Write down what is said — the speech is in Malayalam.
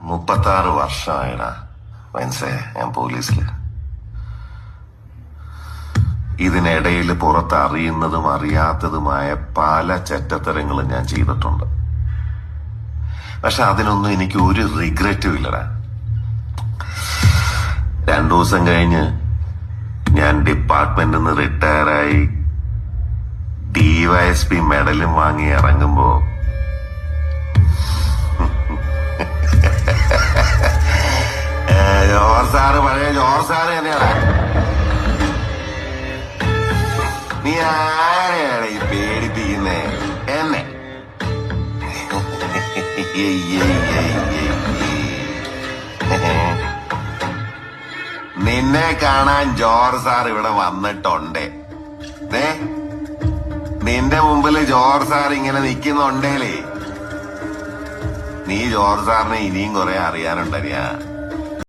36 വർഷമായിടാ മനസ്സേ ഞാൻ പോലീസില്. ഇതിനിടയിൽ പുറത്ത് അറിയുന്നതും അറിയാത്തതുമായ പല ചെറ്റത്തരങ്ങളും ഞാൻ ചെയ്തിട്ടുണ്ട്. പക്ഷെ അതിനൊന്നും എനിക്ക് ഒരു റിഗ്രറ്റും ഇല്ലടാ. 2 ദിവസം കഴിഞ്ഞ് ഞാൻ ഡിപ്പാർട്ട്മെന്റിൽ നിന്ന് റിട്ടയറായി DYSP മെഡലും വാങ്ങി ഇറങ്ങുമ്പോ ജോർസാറ് പഴയ ജോർസാറ് തന്നെയാണ്. നീ ആരെയാണ് ഈ പേടിപ്പിക്കുന്നേ എന്നെ? നിന്നെ കാണാൻ ജോർജ് സാർ ഇവിടെ വന്നിട്ടുണ്ട്. നിന്റെ മുമ്പില് ജോർജ് സാർ ഇങ്ങനെ നിക്കുന്നുണ്ടേലേ നീ ജോർജ് സാറിനെ ഇനിയും കുറെ അറിയാനുണ്ടറിയാ.